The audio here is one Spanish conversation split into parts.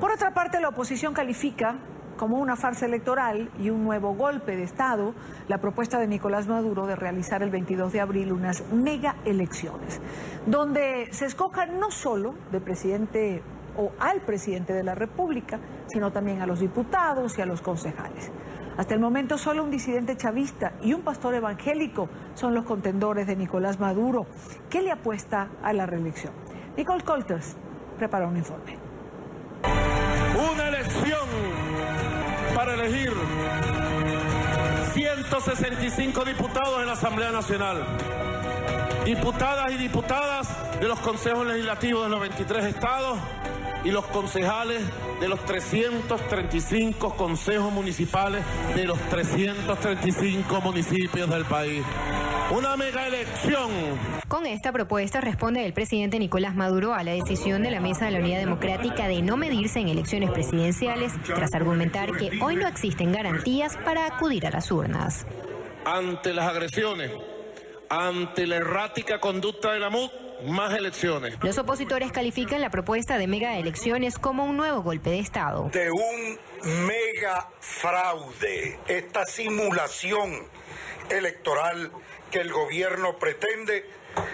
Por otra parte, la oposición califica como una farsa electoral y un nuevo golpe de Estado la propuesta de Nicolás Maduro de realizar el 22 de abril unas mega elecciones, donde se escoja no solo de presidente o al presidente de la República, sino también a los diputados y a los concejales. Hasta el momento solo un disidente chavista y un pastor evangélico son los contendores de Nicolás Maduro, que le apuesta a la reelección. Nicole Colters prepara un informe. Una elección para elegir 165 diputados en la Asamblea Nacional, diputadas y diputadas de los consejos legislativos de los 23 estados y los concejales de los 335 consejos municipales de los 335 municipios del país. Una mega elección. Con esta propuesta responde el presidente Nicolás Maduro a la decisión de la Mesa de la Unidad Democrática de no medirse en elecciones presidenciales, tras argumentar que hoy no existen garantías para acudir a las urnas. Ante las agresiones, ante la errática conducta de la MUD, más elecciones. Los opositores califican la propuesta de mega elecciones como un nuevo golpe de Estado. De un mega fraude, esta simulación electoral que el gobierno pretende,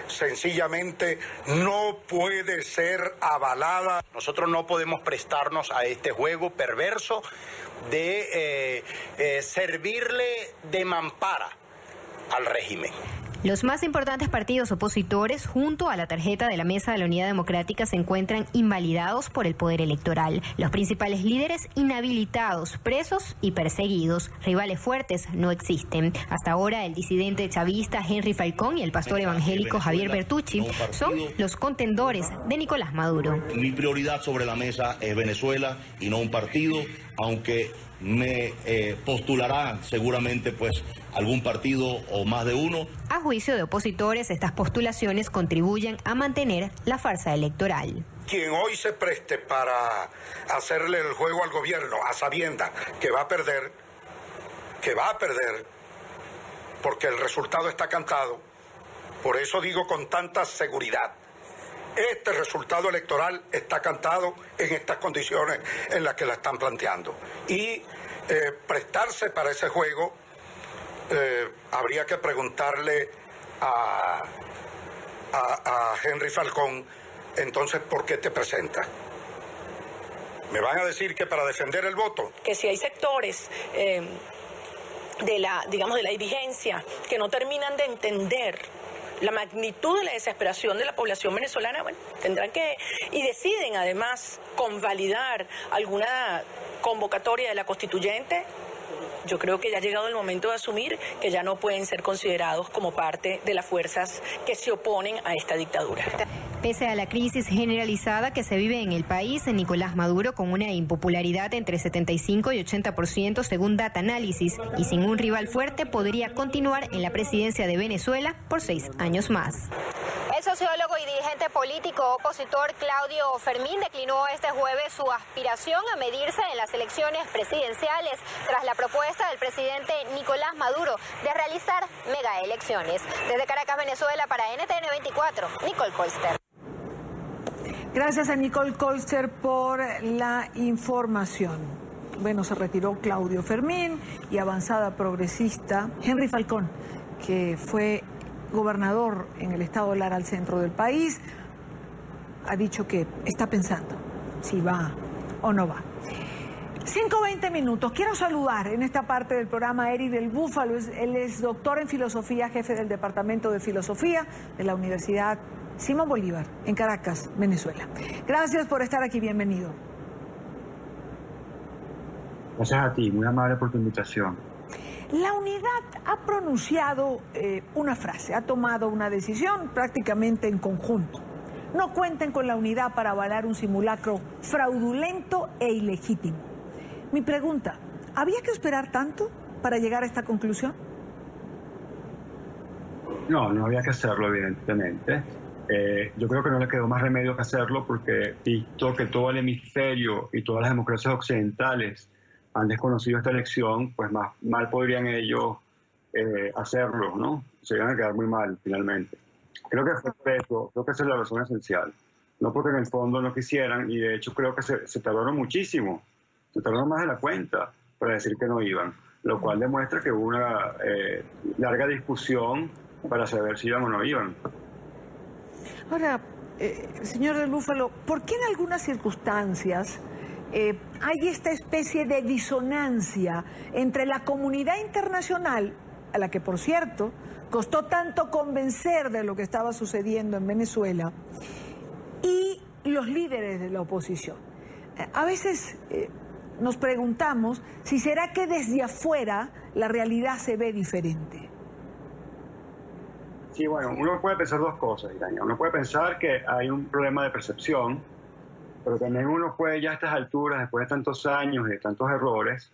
sencillamente no puede ser avalada. Nosotros no podemos prestarnos a este juego perverso de servirle de mampara al régimen. Los más importantes partidos opositores, junto a la tarjeta de la Mesa de la Unidad Democrática, se encuentran invalidados por el poder electoral. Los principales líderes inhabilitados, presos y perseguidos. Rivales fuertes no existen. Hasta ahora, el disidente chavista Henry Falcón y el pastor evangélico Javier Bertucci son los contendores de Nicolás Maduro. Mi prioridad sobre la mesa es Venezuela y no un partido, aunque me postulará seguramente pues algún partido o más de uno. A juicio de opositores, estas postulaciones contribuyen a mantener la farsa electoral. Quien hoy se preste para hacerle el juego al gobierno a sabiendas que va a perder, porque el resultado está cantado, por eso digo con tanta seguridad, este resultado electoral está cantado en estas condiciones en las que la están planteando. Y prestarse para ese juego, habría que preguntarle a Henry Falcón, entonces, ¿por qué te presentas? ¿Me van a decir que para defender el voto? Que si hay sectores de la dirigencia que no terminan de entender la magnitud de la desesperación de la población venezolana, bueno, tendrán que, y deciden además convalidar alguna convocatoria de la constituyente, yo creo que ya ha llegado el momento de asumir que ya no pueden ser considerados como parte de las fuerzas que se oponen a esta dictadura. Pese a la crisis generalizada que se vive en el país, Nicolás Maduro, con una impopularidad entre 75 y 80% según Data Análisis, y sin un rival fuerte, podría continuar en la presidencia de Venezuela por 6 años más. El sociólogo y dirigente político opositor Claudio Fermín declinó este jueves su aspiración a medirse en las elecciones presidenciales tras la propuesta del presidente Nicolás Maduro de realizar mega elecciones. Desde Caracas, Venezuela, para NTN 24, Nicole Colster. Gracias a Nicole Colster por la información. Bueno, se retiró Claudio Fermín y avanzada progresista Henry Falcón, que fue gobernador en el estado de Lara, al centro del país, ha dicho que está pensando si va o no va. 5:20 minutos. Quiero saludar en esta parte del programa a Eric del Búfalo. Él es doctor en filosofía, jefe del Departamento de Filosofía de la Universidad Simón Bolívar, en Caracas, Venezuela. Gracias por estar aquí, bienvenido. Gracias a ti, muy amable por tu invitación. La unidad ha pronunciado una frase, ha tomado una decisión prácticamente en conjunto. No cuenten con la unidad para avalar un simulacro fraudulento e ilegítimo. Mi pregunta, ¿había que esperar tanto para llegar a esta conclusión? No, no había que hacerlo, evidentemente. Yo creo que no le quedó más remedio que hacerlo porque, visto que todo el hemisferio y todas las democracias occidentales han desconocido esta elección, pues más mal podrían ellos hacerlo, ¿no? Se iban a quedar muy mal, finalmente. Creo que fue eso, creo que esa es la razón esencial. no porque en el fondo no quisieran, y de hecho creo que se tardaron muchísimo, se tardaron más de la cuenta para decir que no iban, lo cual demuestra que hubo una larga discusión para saber si iban o no iban. Ahora, señor del Búfalo, ¿por qué en algunas circunstancias hay esta especie de disonancia entre la comunidad internacional, a la que por cierto costó tanto convencer de lo que estaba sucediendo en Venezuela, y los líderes de la oposición? A veces nos preguntamos si será que desde afuera la realidad se ve diferente. Sí, bueno, uno puede pensar dos cosas, Iraña. Uno puede pensar que hay un problema de percepción, pero también uno puede ya a estas alturas, después de tantos años y de tantos errores,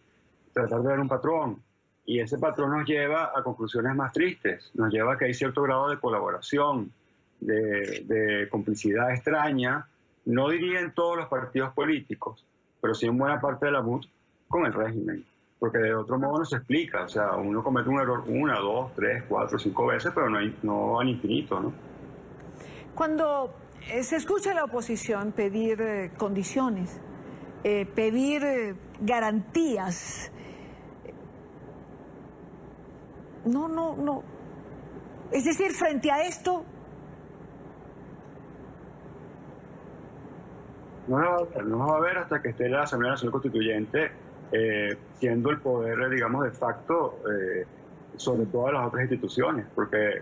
tratar de ver un patrón. Y ese patrón nos lleva a conclusiones más tristes, nos lleva a que hay cierto grado de colaboración, de complicidad extraña, no diría en todos los partidos políticos, pero sí en buena parte de la MUD con el régimen. Porque de otro modo no se explica, o sea, uno comete un error 1, 2, 3, 4, 5 veces, pero no al infinito, ¿no? Cuando se escucha a la oposición pedir condiciones, pedir garantías, no. Es decir, frente a esto... No va a haber hasta que esté la Asamblea Nacional Constituyente siendo el poder, digamos, de facto sobre todas las otras instituciones, porque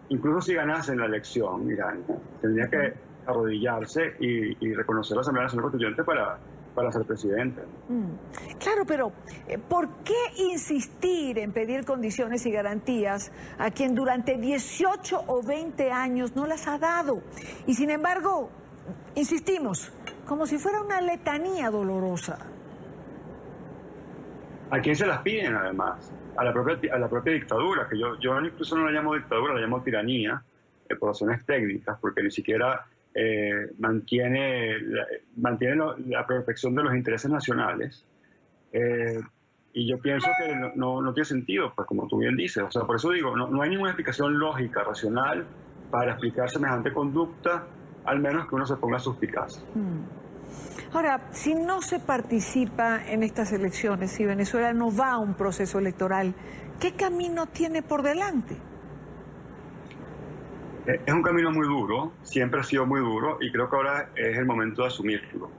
incluso si ganasen la elección, Irán tendría que arrodillarse y reconocer la Asamblea Nacional Constituyente para ser presidente. Claro, pero ¿por qué insistir en pedir condiciones y garantías a quien durante 18 o 20 años no las ha dado? Y sin embargo, insistimos, como si fuera una letanía dolorosa. ¿A quién se las piden, además? A la propia dictadura, que yo incluso no la llamo dictadura, la llamo tiranía, por razones técnicas, porque ni siquiera mantiene la protección de los intereses nacionales. Y yo pienso que no tiene sentido, pues como tú bien dices. O sea, por eso digo, no hay ninguna explicación lógica, racional, para explicar semejante conducta, al menos que uno se ponga suspicaz. Ahora, si no se participa en estas elecciones, si Venezuela no va a un proceso electoral, ¿qué camino tiene por delante? Es un camino muy duro, siempre ha sido muy duro, y creo que ahora es el momento de asumirlo.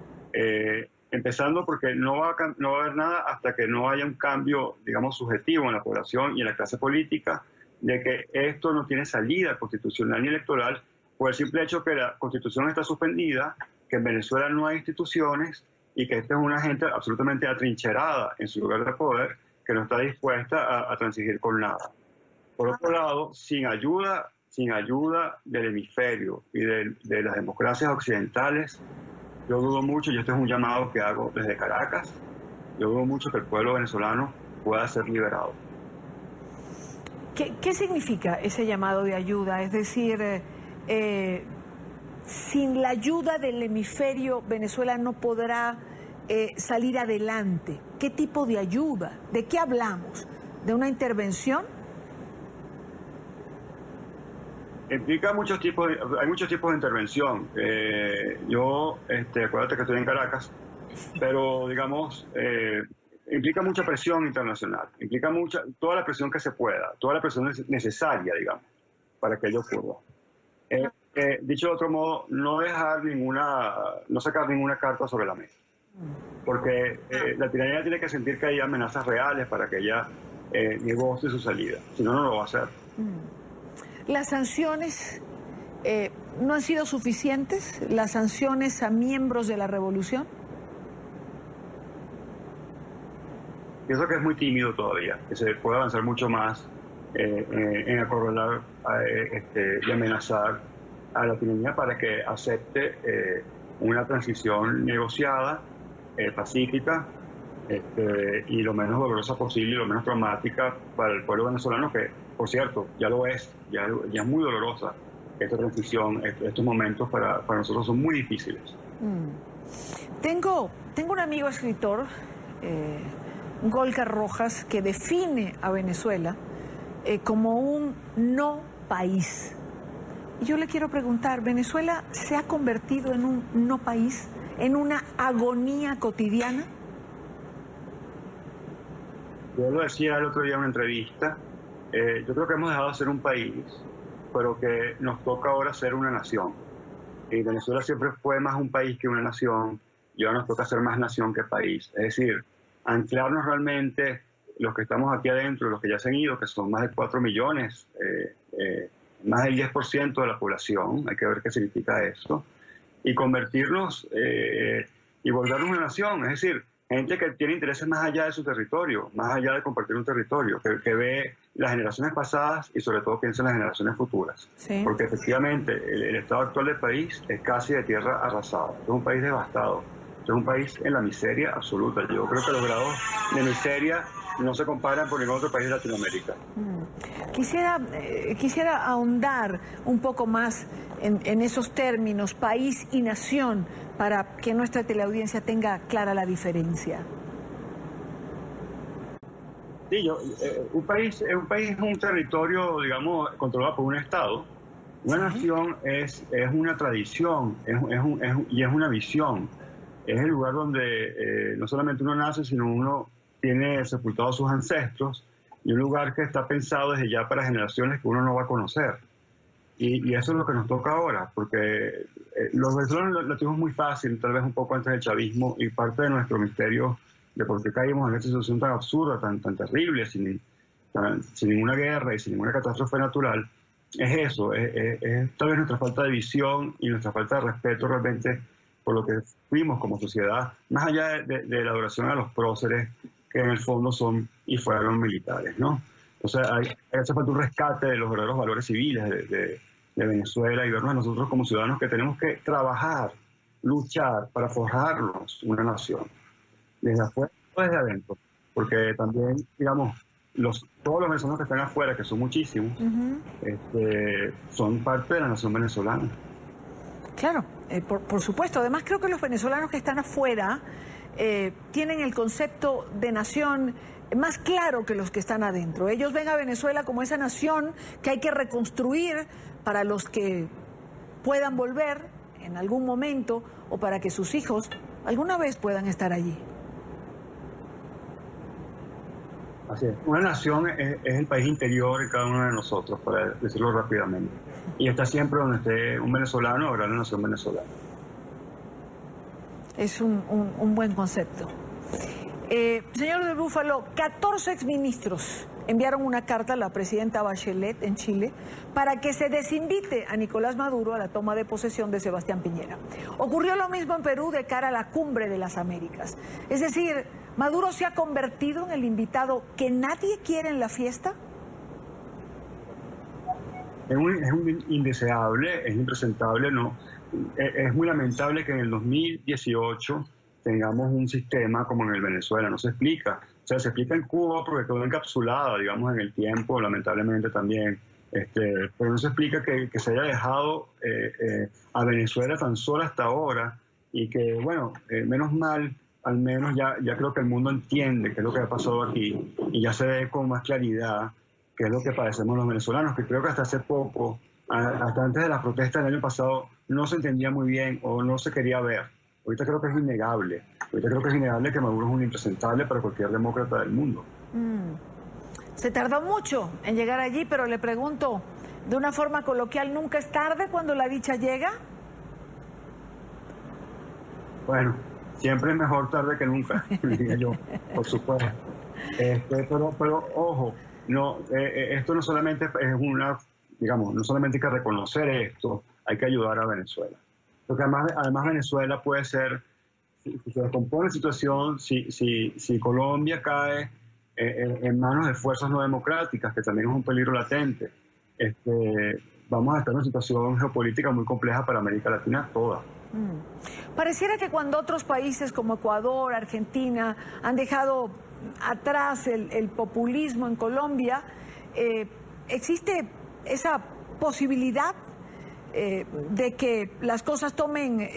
Empezando porque no va a haber nada hasta que no haya un cambio, digamos, subjetivo en la población y en la clase política, de que esto no tiene salida constitucional ni electoral, por el simple hecho que la Constitución está suspendida, que en Venezuela no hay instituciones y que esta es una gente absolutamente atrincherada en su lugar de poder que no está dispuesta a transigir con nada. Por otro lado, sin ayuda del hemisferio y de las democracias occidentales, yo dudo mucho, y este es un llamado que hago desde Caracas, yo dudo mucho que el pueblo venezolano pueda ser liberado. ¿Qué significa ese llamado de ayuda? Es decir, sin la ayuda del hemisferio, Venezuela no podrá salir adelante. ¿Qué tipo de ayuda? ¿De qué hablamos? ¿De una intervención? Implica hay muchos tipos de intervención. Acuérdate que estoy en Caracas, pero digamos, implica mucha presión internacional, implica toda la presión que se pueda, toda la presión necesaria, digamos, para que ello ocurra. Dicho de otro modo, no sacar ninguna carta sobre la mesa, porque la tiranía tiene que sentir que hay amenazas reales para que ella negocie su salida, si no, no lo va a hacer. ¿Las sanciones no han sido suficientes? ¿Las sanciones a miembros de la revolución? Pienso que es muy tímido todavía, que se puede avanzar mucho más en acorralar y amenazar a la tiranía para que acepte una transición negociada, pacífica, y lo menos dolorosa posible y lo menos traumática para el pueblo venezolano, que, por cierto, ya lo es, ya es muy dolorosa esta transición, estos momentos para nosotros son muy difíciles. Tengo un amigo escritor, Golka Rojas, que define a Venezuela como un no país. Y yo le quiero preguntar, ¿Venezuela se ha convertido en un no país, en una agonía cotidiana? Yo lo decía el otro día en una entrevista, yo creo que hemos dejado de ser un país, pero que nos toca ahora ser una nación. Y Venezuela siempre fue más un país que una nación, y ahora nos toca ser más nación que país. Es decir, anclarnos realmente, los que estamos aquí adentro, los que ya se han ido, que son más de 4 millones, más del 10% de la población, hay que ver qué significa eso, y convertirnos y volvernos una nación, es decir, gente que tiene intereses más allá de su territorio, más allá de compartir un territorio, que ve las generaciones pasadas y sobre todo piensa en las generaciones futuras. Sí. Porque efectivamente el estado actual del país es casi de tierra arrasada, es un país devastado, es un país en la miseria absoluta. Yo creo que los grados de miseria no se comparan por ningún otro país de Latinoamérica. Quisiera ahondar un poco más en esos términos, país y nación, para que nuestra teleaudiencia tenga clara la diferencia. Sí, un país es un territorio, digamos, controlado por un Estado. Una nación es una tradición y es una visión. Es el lugar donde no solamente uno nace, sino uno tiene sepultados sus ancestros, y un lugar que está pensado desde ya para generaciones que uno no va a conocer. Y eso es lo que nos toca ahora, porque los venezolanos lo tuvimos muy fácil, tal vez un poco antes del chavismo, y parte de nuestro misterio de por qué caímos en esta situación tan absurda, tan terrible, sin ninguna guerra y sin ninguna catástrofe natural, es eso, es tal vez nuestra falta de visión y nuestra falta de respeto realmente por lo que fuimos como sociedad, más allá de la adoración a los próceres, que en el fondo son y fueron militares, ¿no? O sea, hace falta un rescate de los verdaderos valores civiles de Venezuela y vernos a nosotros como ciudadanos que tenemos que trabajar, luchar para forjarnos una nación, desde afuera o desde adentro, porque también, digamos, todos los venezolanos que están afuera, que son muchísimos, son parte de la nación venezolana. Claro, por supuesto. Además, creo que los venezolanos que están afuera tienen el concepto de nación más claro que los que están adentro. Ellos ven a Venezuela como esa nación que hay que reconstruir para los que puedan volver en algún momento o para que sus hijos alguna vez puedan estar allí. Así es. Una nación es el país interior de cada uno de nosotros, para decirlo rápidamente. Y está siempre donde esté un venezolano, habrá la nación venezolana. Es un buen concepto. Señor del Búfalo, 14 exministros enviaron una carta a la presidenta Bachelet en Chile para que se desinvite a Nicolás Maduro a la toma de posesión de Sebastián Piñera. Ocurrió lo mismo en Perú de cara a la Cumbre de las Américas. Es decir, ¿Maduro se ha convertido en el invitado que nadie quiere en la fiesta? Es un indeseable, es impresentable, ¿no? Es muy lamentable que en el 2018 tengamos un sistema como en el Venezuela, no se explica. O sea, se explica en Cuba porque quedó encapsulada, digamos, en el tiempo, lamentablemente también. Pero no se explica que se haya dejado a Venezuela tan sola hasta ahora y que, bueno, menos mal, al menos ya creo que el mundo entiende qué es lo que ha pasado aquí y ya se ve con más claridad qué es lo que padecemos los venezolanos, que creo que hasta hace poco, hasta antes de las protestas del año pasado, no se entendía muy bien o no se quería ver. Ahorita creo que es innegable. Ahorita creo que es innegable que Maduro es un impresentable para cualquier demócrata del mundo. Se tardó mucho en llegar allí, pero le pregunto, de una forma coloquial, ¿nunca es tarde cuando la dicha llega? Bueno, siempre es mejor tarde que nunca, diría yo, por supuesto. Pero ojo, no, esto no solamente es una, digamos, no solamente hay que reconocer esto, hay que ayudar a Venezuela. Porque además Venezuela puede ser, si se descompone la situación, si Colombia cae en manos de fuerzas no democráticas, que también es un peligro latente, vamos a estar en una situación geopolítica muy compleja para América Latina toda. Pareciera que cuando otros países como Ecuador, Argentina han dejado atrás el populismo en Colombia, existe esa posibilidad de que las cosas tomen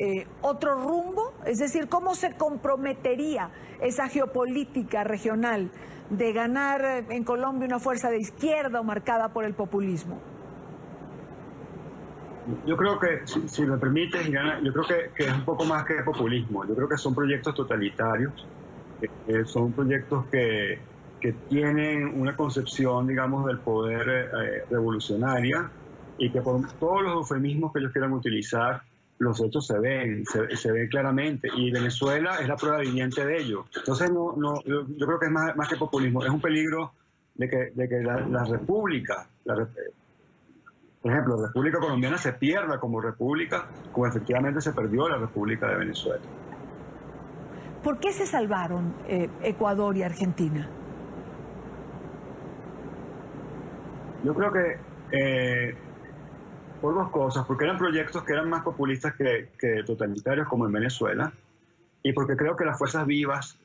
otro rumbo, es decir, ¿cómo se comprometería esa geopolítica regional de ganar en Colombia una fuerza de izquierda o marcada por el populismo? Yo creo que, si me permites, Ivana, yo creo que es un poco más que populismo. Yo creo que son proyectos totalitarios, son proyectos que tienen una concepción, digamos, del poder revolucionaria, y que por todos los eufemismos que ellos quieran utilizar, los hechos se ven claramente, y Venezuela es la prueba viviente de ello. Entonces, yo creo que es más que populismo, es un peligro de que la república, por ejemplo, la República Colombiana se pierda como república, como efectivamente se perdió la República de Venezuela. ¿Por qué se salvaron Ecuador y Argentina? Yo creo que por dos cosas, porque eran proyectos que eran más populistas que totalitarios, como en Venezuela, y porque creo que las fuerzas vivas,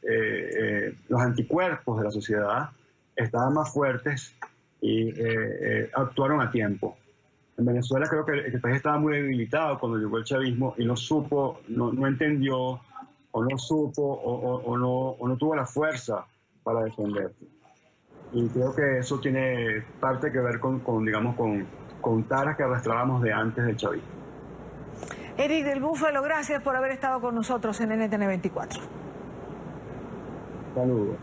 los anticuerpos de la sociedad, estaban más fuertes y actuaron a tiempo. En Venezuela creo que el país estaba muy debilitado cuando llegó el chavismo y no supo, no entendió, o no supo, o no tuvo la fuerza para defenderse. Y creo que eso tiene parte que ver con taras que arrastrábamos de antes del chavismo. Eric del Búfalo, gracias por haber estado con nosotros en NTN 24. Saludos.